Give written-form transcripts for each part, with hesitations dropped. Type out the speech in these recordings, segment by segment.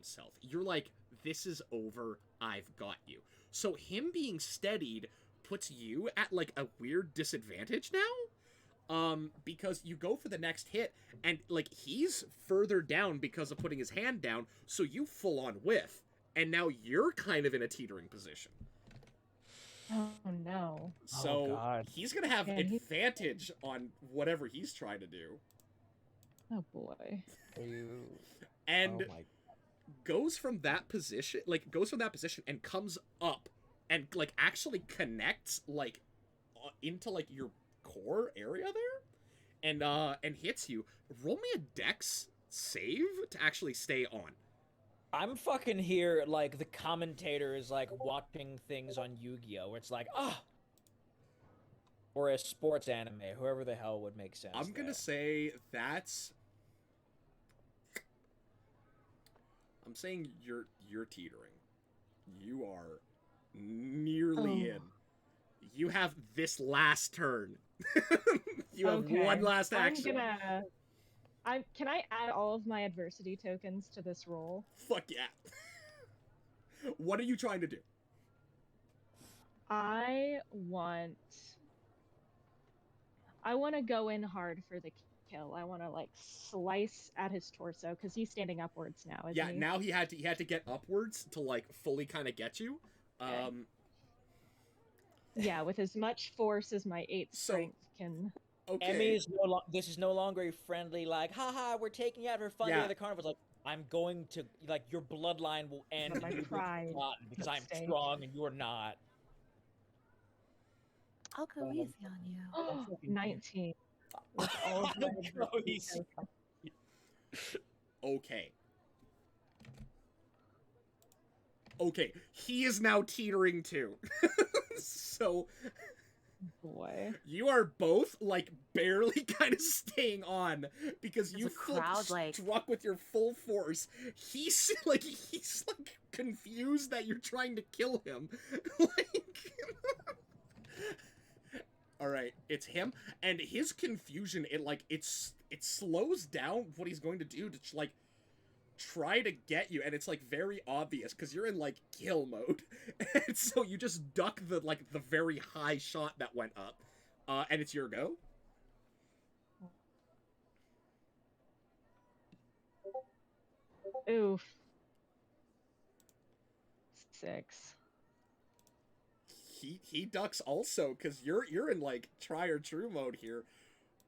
himself. You're like, this is over, I've got you. So him being steadied puts you at like a weird disadvantage now. Because you go for the next hit, and like he's further down because of putting his hand down, so you full on whiff, and now you're kind of in a teetering position. Oh no. So he's gonna have Man, advantage on whatever he's trying to do. Oh boy. And Oh my. goes from that position, and comes up and like actually connects like into like your core area there, and hits you. Roll me a dex save to actually stay on. I'm fucking here like the commentator is like watching things on Yu-Gi-Oh! Where it's like, or a sports anime, whoever the hell would make sense. I'm gonna say that's. I'm saying you're teetering. You are nearly in. You have this last turn. You have one last action. Can I add all of my adversity tokens to this roll? Fuck yeah. What are you trying to do? I want to go in hard for the kill. I want to like slice at his torso because he's standing upwards now. Isn't he? Now he had to get upwards to like fully kind of get you. Okay. Yeah, with as much force as my 8 strength can. Okay. Emmy is this is no longer a friendly like, haha, we're taking you out for fun day of the carnival. It's like, I'm going to like your bloodline will end My pride because I'm strong and you're not. I'll go easy on you. 19. With all of my Okay. Okay, he is now teetering too. So boy, you are both like barely kind of staying on because you struck with your full force. He's like confused that you're trying to kill him. Like all right, it's him, and his confusion, it slows down what he's going to do to like try to get you, and it's like very obvious because you're in like kill mode, and so you just duck the very high shot that went up, and it's your go. Oof. 6. He ducks also because you're in like try or true mode here.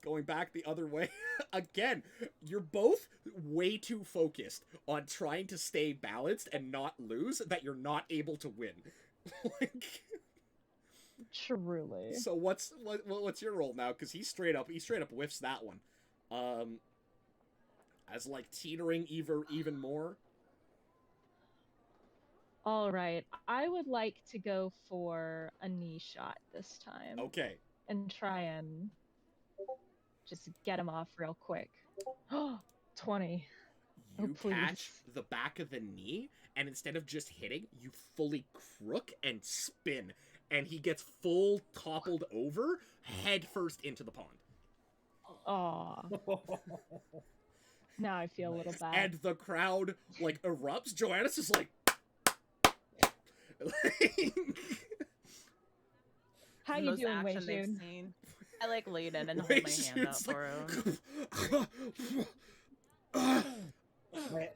Going back the other way. Again, you're both way too focused on trying to stay balanced and not lose that you're not able to win. Like, truly. So what's your roll now? Because he straight up whiffs that one. As like teetering even more. All right, I would like to go for a knee shot this time. Okay. And try and just get him off real quick. 20. You catch the back of the knee, and instead of just hitting, you fully crook and spin, and he gets full toppled over, head first into the pond. Aw. Now I feel a little bad. And the crowd, like, erupts. Joannis is like... How you doing, Wei Jun? I like lean in and hold my hand up for him.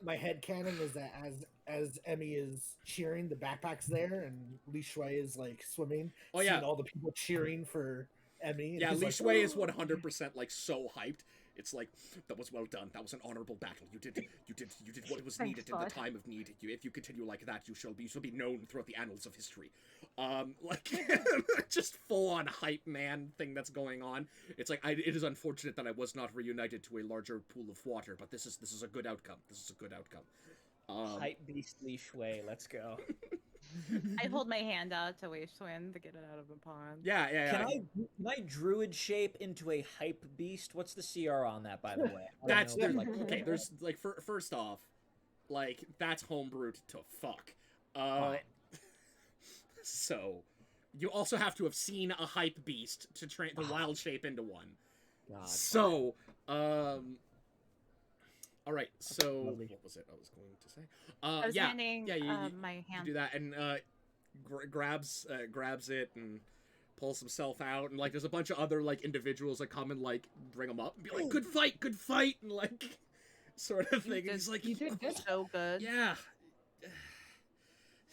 My headcanon is that as Emmy is cheering, the backpack's there, and Li Shui is like swimming. Oh yeah, all the people cheering for Emmy. Yeah, Li Shui is 100% like so hyped. It's like, that was well done. That was an honorable battle. You did what was needed in the time of need. If you continue like that, you shall be known throughout the annals of history. Like, just full on hype man thing that's going on. It's like, it is unfortunate that I was not reunited to a larger pool of water, but this is a good outcome. This is a good outcome. Hype beast Li Shui, let's go. I hold my hand out to Wei Jun to get it out of the pond. Yeah. Can I druid shape into a hype beast? What's the CR on that, by the way? There's like first off, like that's homebrewed to fuck. So you also have to have seen a hype beast to train the wild shape into one. God. So All right. So Lovely. what was it I was going to say? I was Yeah. handing Yeah. my You hand. do that and grabs it and pulls himself out and like there's a bunch of other like individuals that come and like bring him up and be like good fight and like sort of thing. And he's like You did good. So good. yeah.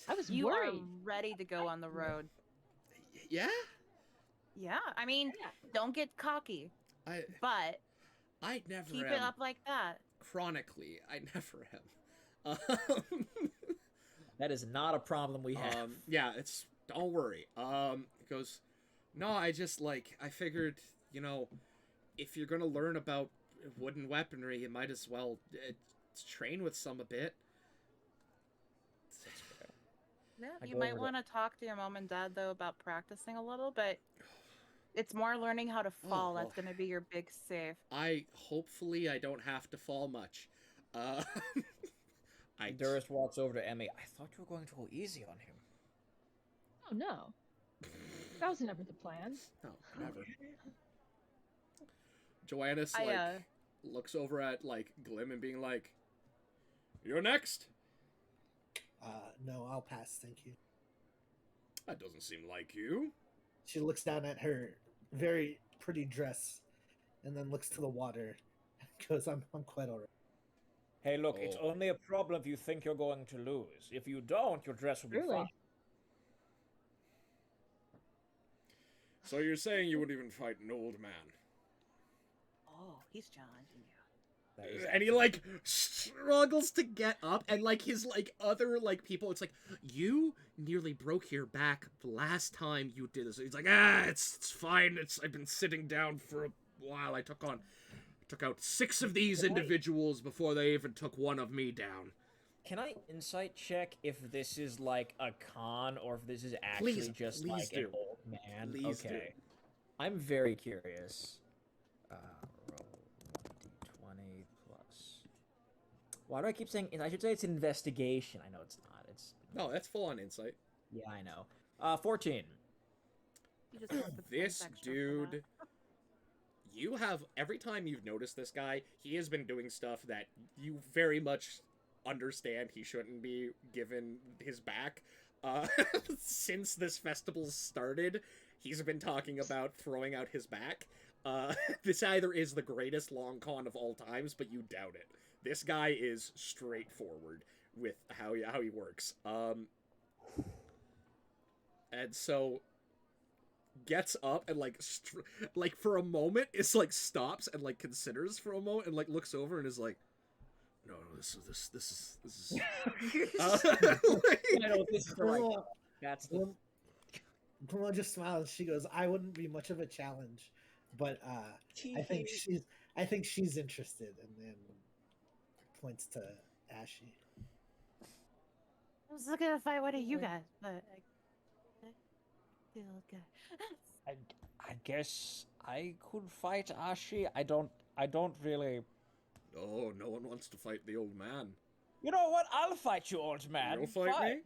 I was You worried. are ready to go on the road. Yeah. Yeah, I mean, Yeah. don't get cocky, but I never keep am. it up like that. Chronically, I never am. That is not a problem we have. Yeah, it's don't worry. He goes, no, I just like I figured, you know, if you're gonna learn about wooden weaponry, you might as well train with some a bit. Yeah, I you go might over to- want to talk to your mom and dad though about practicing a little, but it's more learning how to fall. well. That's going to be your big save. Hopefully I don't have to fall much. Durst walks over to Emmy. I thought you were going to go easy on him. Oh no. That was never the plan. No, never. Joannis looks over at like Glim and being like, "You're next." No, I'll pass, thank you. That doesn't seem like you. She looks down at her very pretty dress, and then looks to the water, and goes, "I'm quite alright." Hey, look, it's Oh. only a problem if you think you're going to lose. If you don't, your dress will be Really? fine. So you're saying you wouldn't even fight an old man? Oh, he's challenging you. That is And he like struggles to get up, and like his like other like people, it's like you nearly broke your back the last time you did this. He's like, it's fine. I've been sitting down for a while. I took out 6 of these individuals before they even took one of me down. Can I insight check if this is like a con or if this is actually just please like do. an old man? Please do. Okay. I'm very curious. Roll 1d20 plus. Why do I keep saying? I should say it's investigation. I know it's not. It's No, that's full on insight. yeah, I know. 14. You just have the This points extra for dude, that. you have every time you've noticed this guy, he has been doing stuff that you very much understand he shouldn't be given his back. Since this festival started, he's been talking about throwing out his back. This either is the greatest long con of all times, but you doubt it. This guy is straightforward with how he works. And so gets up and like for a moment is like stops and like considers for a moment and like looks over and is like, no, this is I know this is the right. Grandma, That's the. Grandma just smiles. She goes, "I wouldn't be much of a challenge, but I think she's interested." And then points to Ashy. I was looking to fight one of you guys, but I feel good. I guess I could fight Ashi. I don't really. Oh, no one wants to fight the old man. You know what? I'll fight you, old man. You'll fight Fine.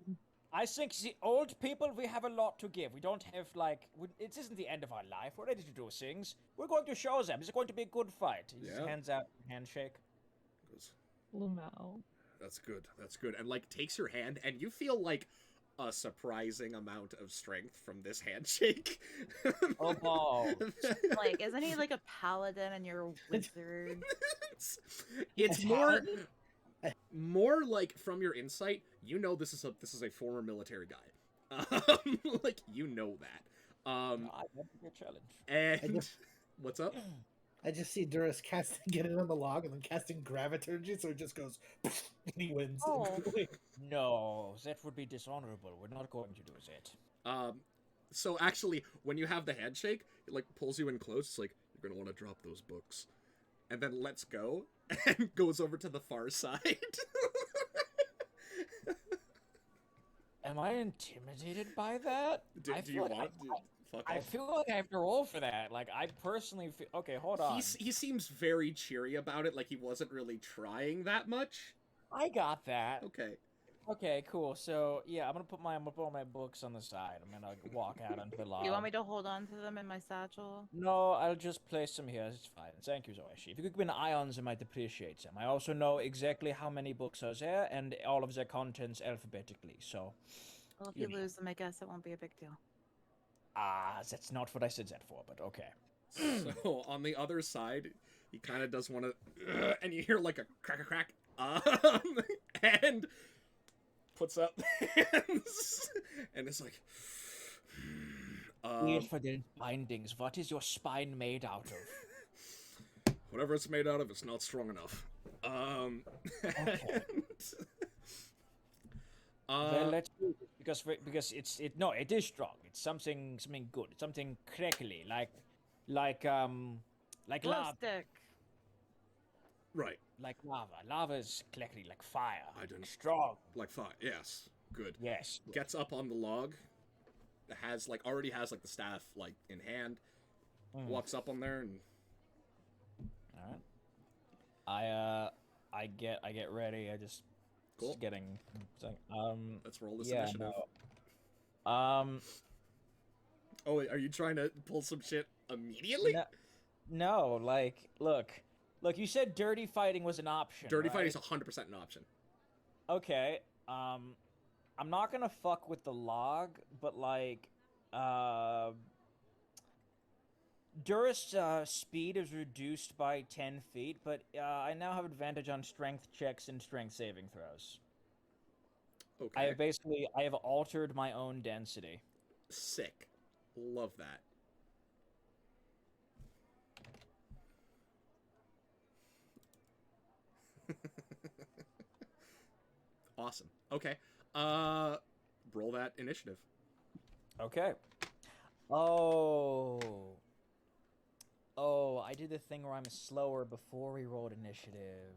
me? I think the old people, we have a lot to give. We don't have, like... it isn't the end of our life. We're ready to do things. We're going to show them. It's going to be a good fight. He just Yeah. hands out handshake. Goes, No. that's good. And like takes your hand and you feel like a surprising amount of strength from this handshake. Oh, balls. Like, isn't he like a paladin and you're a wizard? it's more like from your insight, you know this is a former military guy. Like you know that. I want to be a challenge. And what's up? I just see Duras getting on the log and then casting Graviturgy, so it just goes, and he wins. Oh. No, that would be dishonorable. We're not going to do that. So actually, when you have the handshake, it like pulls you in close. It's like you're gonna want to drop those books, and then lets go and goes over to the far side. Am I intimidated by that? Do I you feel like want? Fuck I off. feel like I have to roll for that. Like, I personally feel... Okay, hold on. He seems very cheery about it, like he wasn't really trying that much. I got that. Okay. Okay, cool. So yeah, I'm gonna put all my books on the side. I'm gonna walk out onto the log. You want me to hold on to them in my satchel? No, I'll just place them here. It's fine. Thank you, Zoishi. If you could keep an eye on them, I'd appreciate them. I also know exactly how many books are there and all of their contents alphabetically. So, Well, if you lose them, I guess it won't be a big deal. that's not what I said that for, but okay. So on the other side, he kind of does want to, and you hear like a crack, and puts up hands, and it's like, Read for the bindings. What is your spine made out of? whatever it's made out of, it's not strong enough. Okay. Well, let's do it because it is strong. It's something good. It's something crackly, like Glow lava, stick. Right, like lava. Lava is crackly, like fire. I didn't- Strong. like fine, yes, good. Yes. Gets up on the log, already has like the staff like in hand, walks up on there and All right. I get ready. Cool. Just getting. let's roll this Yeah. initiative. No. Oh, wait, are you trying to pull some shit immediately? No. Like, look. You said dirty fighting was an option. Dirty right? fighting is 100% an option. Okay. I'm not gonna fuck with the log, but like, Durst's speed is reduced by 10 feet, but I now have advantage on strength checks and strength saving throws. Okay. I have altered my own density. Sick. Love that. Awesome. Okay. Roll that initiative. Okay. Oh, I did the thing where I'm slower before we rolled initiative.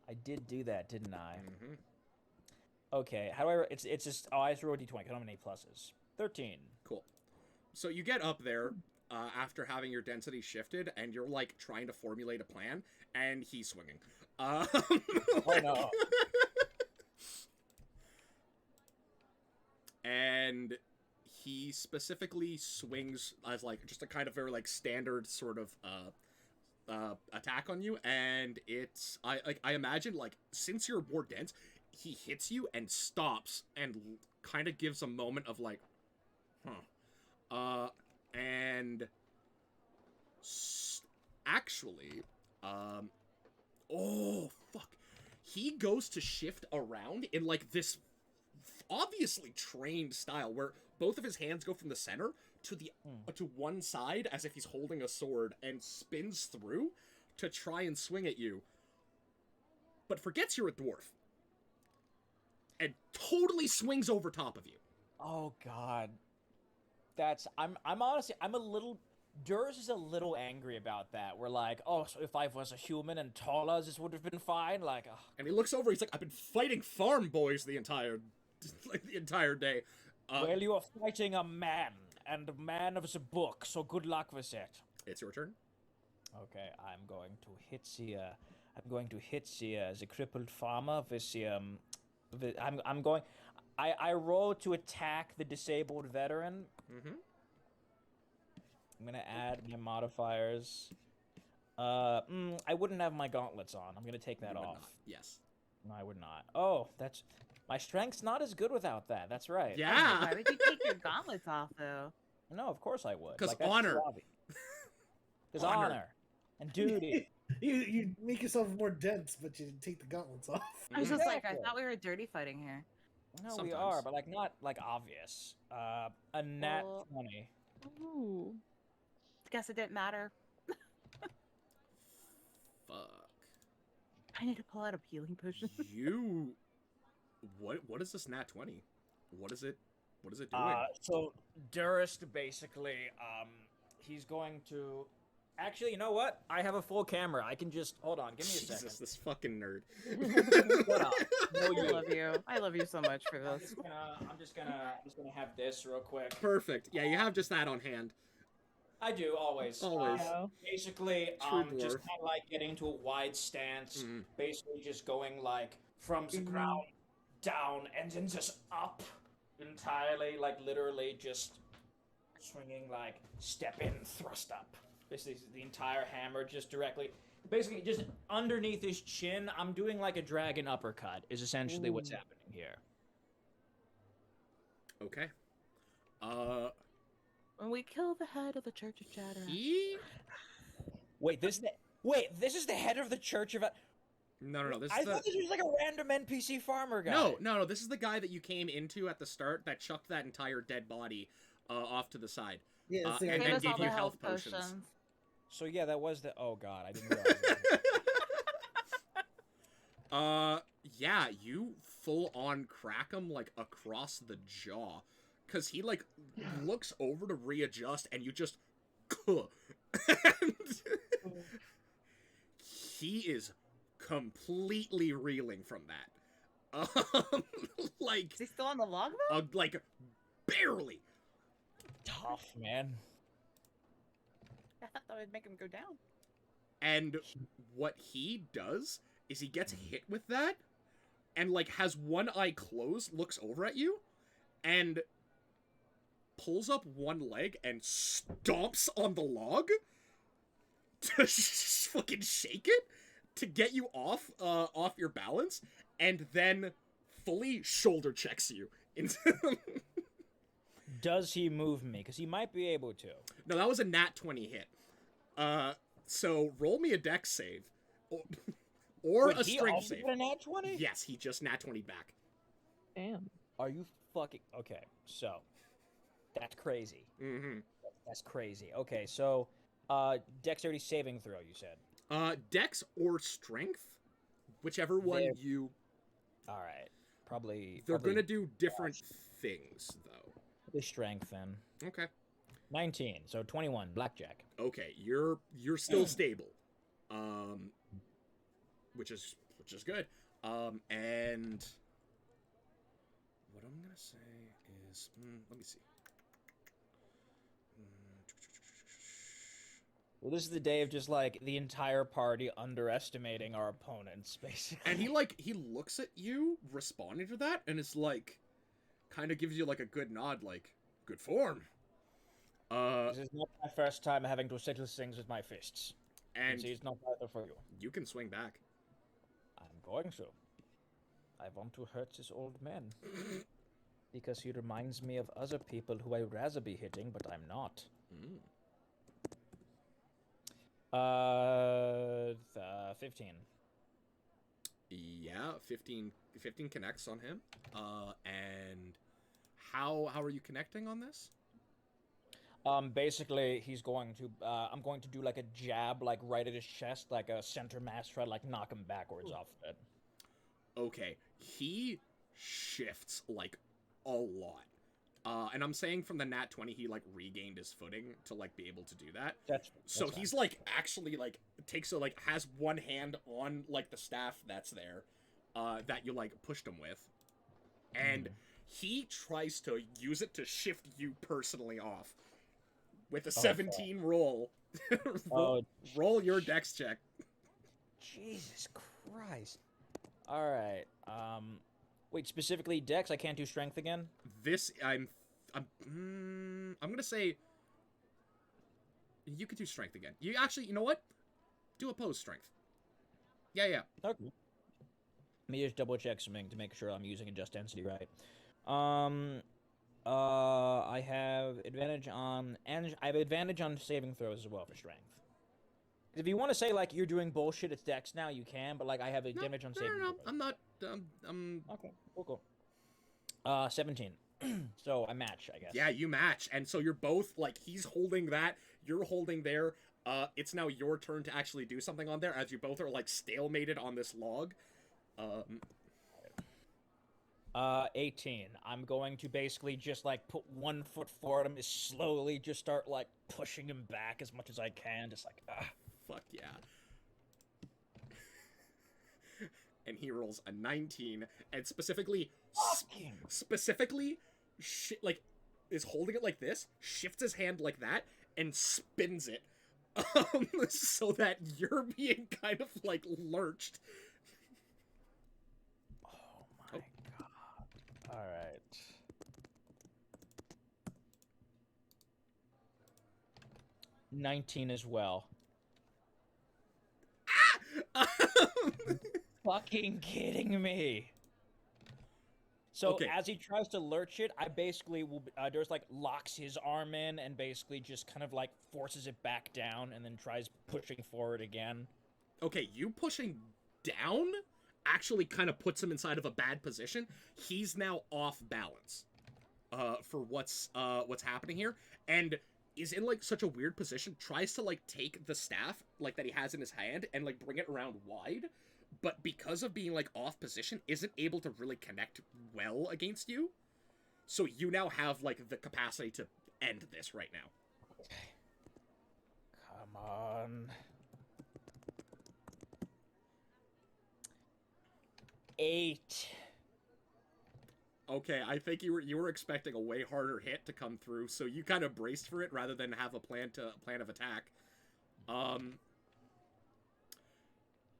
I did do that, didn't I? Mm-hmm. Okay, how do I... It's just... Oh, I just rolled a d20, because I don't have any pluses. 13. Cool. So you get up there after having your density shifted, and you're, like, trying to formulate a plan, and he's swinging. Oh, no. And he specifically swings as, like, just a kind of very, like, standard sort of attack on you, and it's... I imagine, like, since you're more dense, he hits you and stops and kind of gives a moment of, like, huh. And actually, oh, fuck. He goes to shift around in, like, this obviously trained style where both of his hands go from the center to the to one side as if he's holding a sword and spins through to try and swing at you, but forgets you're a dwarf and totally swings over top of you. Oh, God. I'm honestly... I'm a little... Durs is a little angry about that. We're like, oh, so if I was a human and taller, this would have been fine? Like, ugh. And he looks over, he's like, I've been fighting farm boys the entire day. Well, you are fighting a man, and a man of the book, so good luck with it. It's your turn. Okay, I'm going to hit the crippled farmer with I roll to attack the disabled veteran. Mm-hmm. I'm gonna add my modifiers. I wouldn't have my gauntlets on. I'm gonna take that off. Not. Yes. No, I would not. Oh, that's... My strength's not as good without that. That's right. Yeah. Why would you take your gauntlets off, though? No, of course I would. 'Cause that's honor. Because Honor. honor. And duty. You make yourself more dense, but you didn't take the gauntlets off. I was just like, I Exactly. thought we were dirty fighting here. No, we Sometimes. are, but like not like obvious. A nat Well- 20. Ooh. Guess it didn't matter. Fuck. I need to pull out a healing potion. You. What is this nat 20? What is it doing? So Durst basically, he's going to... Actually, you know what? I have a full camera. I can just... Hold on, give me a Jesus, second. this fucking nerd. Shut up. No, I you. love you. I love you so much for I'm this. just gonna have this real quick. Perfect. Yeah, you have just that on hand. I do, always. Always. Basically, True just dwarf. kind of like getting into a wide stance, Mhm. basically just going like from the ground down and then just up entirely, like literally just swinging, like step in, thrust up. Basically, the entire hammer just directly, basically just underneath his chin. I'm doing like a dragon uppercut. Is essentially what's happening here. Okay. When we kill the head of the Church of Chatter. He. Wait, this is the head of the Church of. No. I thought this was like a random NPC farmer guy. No. This is the guy that you came into at the start that chucked that entire dead body off to the side. Yeah, it's the and guy then Gave us gave all you the health potions. So yeah, that was the. Oh god, I didn't realize that. Yeah, you full on crack him like across the jaw, cause he like looks over to readjust, and you just, and he is completely reeling from that. Like Is he still on the log though? like barely. Tough, man. I thought that would make him go down. And what he does is he gets hit with that and like has one eye closed, looks over at you, and pulls up one leg and stomps on the log to fucking shake it to get you off your balance, and then fully shoulder checks you into Does he move me? Because he might be able to. No, that was a nat 20 hit. So roll me a dex save. Or Wait, a he strength also save. got a nat 20? Yes, he just nat 20 back. Damn. Are you fucking... Okay, so... That's crazy. Mm-hmm. That's crazy. Okay, so... dexterity saving throw, you said. Dex or strength? Whichever one They're- you... Alright. Probably... They're probably gonna do different things, though. probably strength, then. Okay. 19, so 21, blackjack. Okay, you're still stable. Which is good. And what I'm gonna say is, let me see. Well, this is the day of just, like, the entire party underestimating our opponents, basically. And he looks at you, responding to that, and it's like, kind of gives you like a good nod, like, good form. This is not my first time having to settle things with my fists. And It's not either for you. you can swing back. I'm going to. I want to hurt this old man. Because he reminds me of other people who I'd rather be hitting, but I'm not. 15. Yeah, 15 connects on him. And how are you connecting on this? Basically, he's going to, I'm going to do like a jab, like right at his chest, like a center mass, try to like knock him backwards off of it. Okay, he shifts like a lot. And I'm saying from the nat 20, he like regained his footing to like be able to do that. That's So fine. he's like actually like has one hand on like the staff that's there, that you like pushed him with, and he tries to use it to shift you personally off with a 17 roll. roll your dex check. Jesus Christ. All right. Wait, specifically dex. I can't do strength again. This I'm gonna say you could do strength again. You actually, you know what? Do opposed strength. Yeah. Okay. Let me just double check something to make sure I'm using adjust density right. I have advantage on saving throws as well for strength. If you want to say like you're doing bullshit, it's dex now, you can. But like I have advantage on saving. No. throws. I'm not. Okay. Cool. 17. So I match, I guess. Yeah, you match, and so you're both like he's holding that, you're holding there. It's now your turn to actually do something on there, as you both are like stalemated on this log. 18. I'm going to basically just like put 1 foot forward and just slowly just start like pushing him back as much as I can, just like Fuck yeah. And he rolls a 19, and specifically, like, is holding it like this, shifts his hand like that, and spins it, so that you're being kind of, like, lurched. Oh my god. 19 as well. Ah! Fucking kidding me. So Okay. as he tries to lurch it, I basically will Durst like locks his arm in and basically just kind of like forces it back down and then tries pushing forward again. Okay, you pushing down actually kind of puts him inside of a bad position. He's now off balance for what's happening here, and is in like such a weird position. Tries to like take the staff like that he has in his hand and like bring it around wide, but because of being like off position, isn't able to really connect well against you. So you now have like the capacity to end this right now. Come on. 8. Okay, I think you were expecting a way harder hit to come through, so you kind of braced for it rather than have a plan of attack.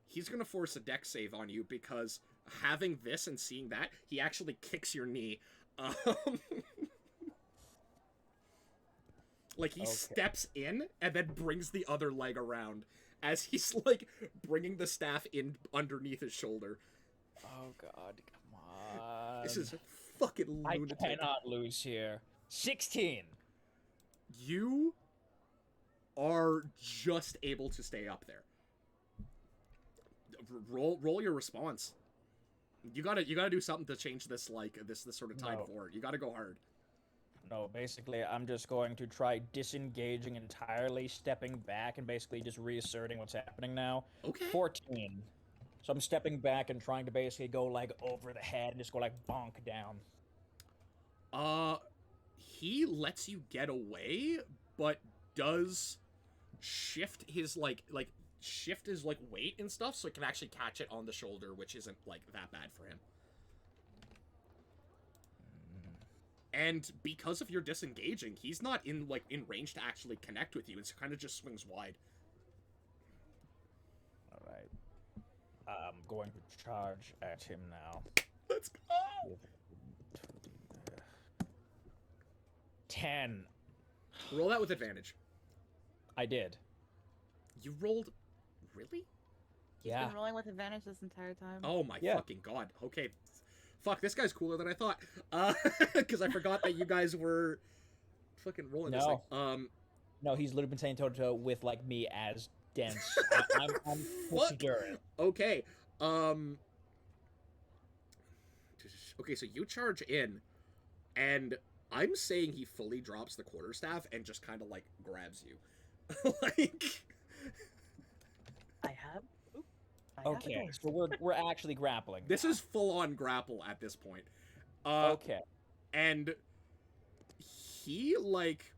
He's gonna force a dex save on you because having this and seeing that, he actually kicks your knee. Like he steps in and then brings the other leg around as he's like bringing the staff in underneath his shoulder. Oh god, come on. This is fucking lunatic. I cannot lose here. 16. You are just able to stay up there. Roll your response. You gotta do something to change this this sort of tide forward. You gotta go hard. No, basically I'm just going to try disengaging entirely, stepping back, and basically just reasserting what's happening now. Okay. 14. So I'm stepping back and trying to basically go like over the head and just go like bonk down. He lets you get away, but does shift his shift his weight and stuff so it can actually catch it on the shoulder, which isn't like that bad for him. And because of your disengaging, he's not in range to actually connect with you, and so kind of just swings wide. All right. I'm going to charge at him now. Let's go. 10. Roll that with advantage. I did. You rolled, really? Yeah. He's been rolling with advantage this entire time. Oh my fucking god. Okay. Fuck, this guy's cooler than I thought. Because I forgot that you guys were fucking rolling this thing. No, he's literally been saying toe-to-toe with, like, me as dense. I'm considering. Okay. Okay, so you charge in, and I'm saying he fully drops the quarterstaff and just kind of, like, grabs you. Like... Okay, so we're actually grappling. This is full-on grapple at this point. Okay. And he, like,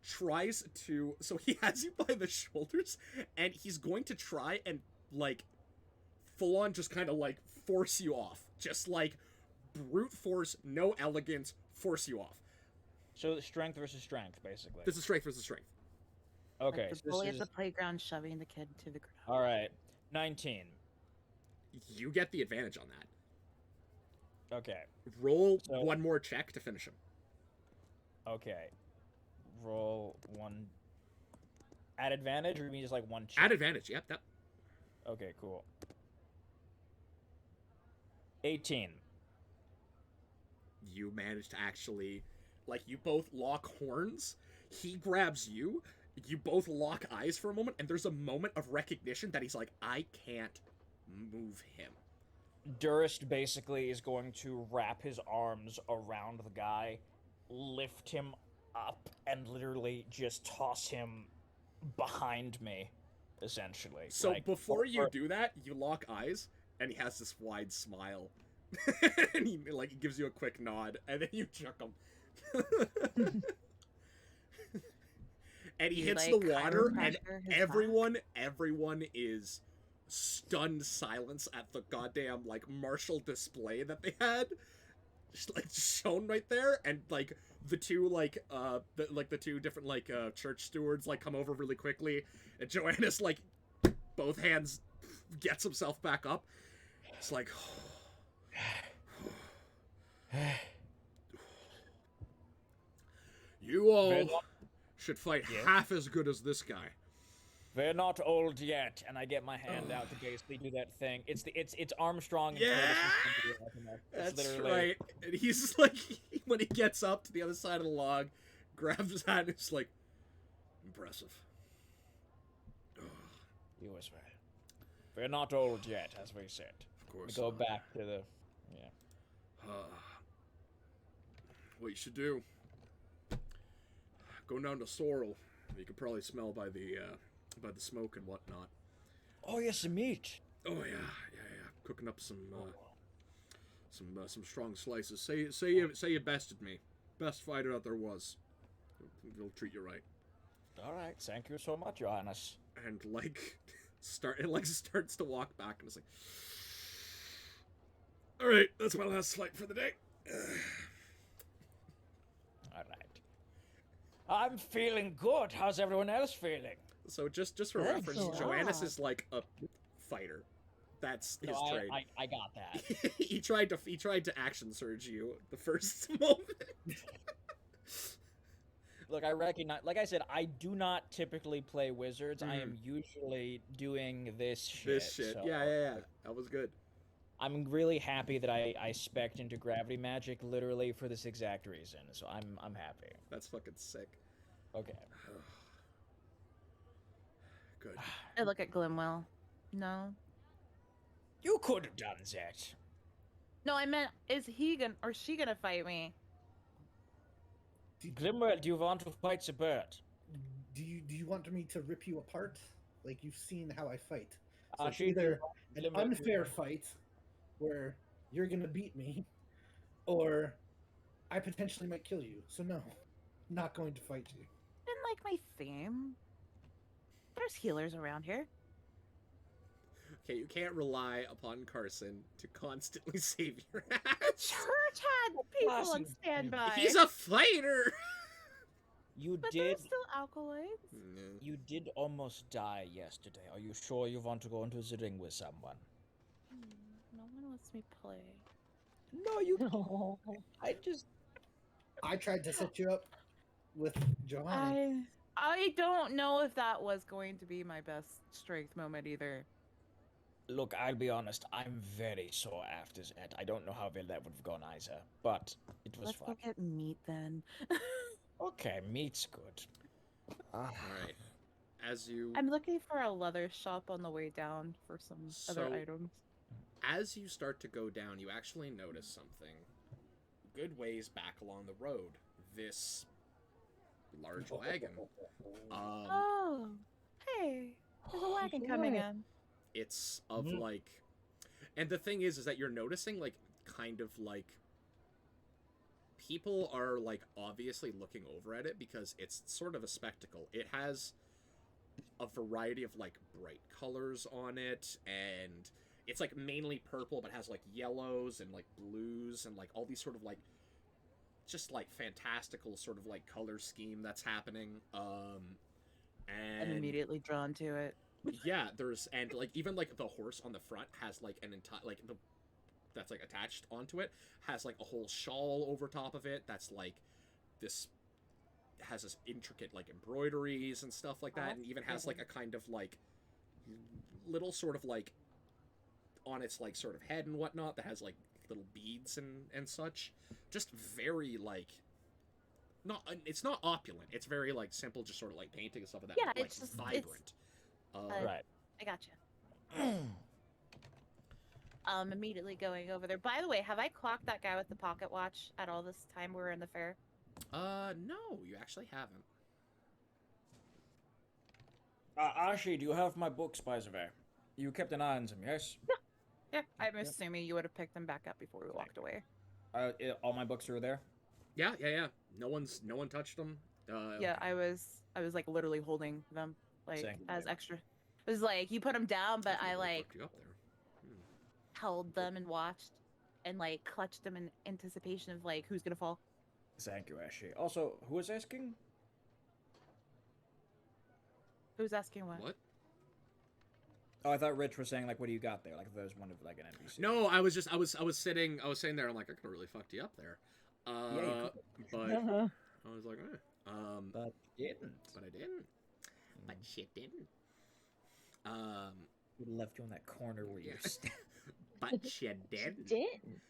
tries to... So he has you by the shoulders, and he's going to try and, like, full-on just kind of, like, force you off. Just, like, brute force, no elegance, force you off. So strength versus strength, basically. This is strength versus strength. Okay. Like the bully at the playground shoving the kid to the ground. All right. 19. You get the advantage on that. Okay. Roll one more check to finish him. Okay. Roll one. At advantage, or you mean just like one check? At advantage, yep. Okay, cool. 18. You manage to actually, like, you both lock horns. He grabs you. You both lock eyes for a moment, and there's a moment of recognition that he's like, I can't move him. Durst basically is going to wrap his arms around the guy, lift him up, and literally just toss him behind me, essentially. So like, before you do that, you lock eyes, and he has this wide smile. And he, like, gives you a quick nod, and then you chuck him. And he hits the water, and everyone is stunned silence at the goddamn, like, martial display that they had, just, like, shown right there, and, like, the two, like, the two different, like, church stewards, like, come over really quickly, and Joannis, like, both hands gets himself back up. It's like, you all should fight Yes. half as good as this guy. We're not old yet, and I get my hand out to basically do that thing. It's Armstrong and Yeah! Curtis. That's literally... right. And he's like, when he gets up to the other side of the log, grabs his hand, and it's like, impressive. You as well. We're not old yet, as we said. Of course. Go back to the... Yeah. What you should do, go down to Sorrel. You can probably smell by the smoke and whatnot. Oh, yes, the meat. Oh yeah. Cooking up some strong slices. Say you bested me. Best fighter that there was. They'll treat you right. All right, thank you so much, Your Highness. And starts to walk back, and it's like, all right, that's my last fight for the day. All right. I'm feeling good. How's everyone else feeling? So just for Good reference, job. Joannis is like a fighter. That's his No, trade. I got that. he tried to action surge you the first moment. Look, I recognize, like I said, I do not typically play wizards. I am usually doing this shit. So Yeah. That was good. I'm really happy that I spec'd into gravity magic literally for this exact reason. So I'm happy. That's fucking sick. Okay. Good. I look at Glimwell. No. You could have done that. No, I meant, is he gonna, or she gonna fight me? Glimwell, do you want to fight the bird? Do you want me to rip you apart? Like, you've seen how I fight. So it's she- either an Glimwell- unfair fight where you're gonna beat me, or I potentially might kill you. So no, not going to fight you. Didn't like my theme. There's healers around here. Okay, you can't rely upon Carson to constantly save your The ass. church had people on Awesome. standby. He's a fighter. You But did. there's still alkaloids. You did almost die yesterday. Are you sure you want to go into the ring with someone? No one lets me play. No, you. No. I just. I tried to set you up with Johanna. I don't know if that was going to be my best strength moment either. Look, I'll be honest. I'm very sore after that. I don't know how well that would have gone either, but it was Let's fun. go get meat then. Okay, meat's good. All right. As you I'm looking for a leather shop on the way down for some other So- items. as you start to go down, you actually notice something. Good ways back along the road. This large wagon. Oh, hey, there's a wagon coming boy. in. It's of like, and the thing is that you're noticing like kind of like people are like obviously looking over at it because it's sort of a spectacle. It has a variety of like bright colors on it, and it's like mainly purple but has like yellows and like blues and like all these sort of like just like fantastical sort of like color scheme that's happening. I'm And immediately drawn to it. yeah, there's, and like even like the horse on the front has like an entire like the that's like attached onto it has like a whole shawl over top of it that's like this has this intricate like embroideries and stuff like that, and even has like a kind of like little sort of like on its like sort of head and whatnot that has like little beads and such. Just very like not, it's not opulent, it's very like simple, just sort of like painting and stuff like that, Yeah, but, like it's just- vibrant. Right. I gotcha. Immediately going over there. By the way, have I clocked that guy with the pocket watch at all this time we were in the fair? No, you actually haven't. Ashi, do you have my books, by the way? You kept an eye on them, yes? Yeah, I'm assuming you would have picked them back up before we walked away. All my books are there? Yeah. No one touched them. Yeah, I was like literally holding them like Same. as extra. It was like you put them down, but I like fucked you up there. held them and watched and like clutched them in anticipation of like who's gonna fall. Thank you, Ashi. Also, who was asking? Who's asking what? What? Oh, I thought Rich was saying, like, what do you got there? Like, if there was one of, like, an NPC. No, I was sitting there. I'm like, I could have really fucked you up there. you But I was like, But didn't. But I didn't. But shit didn't. Would have left you in that corner where Yeah. you're But she didn't. Didn't.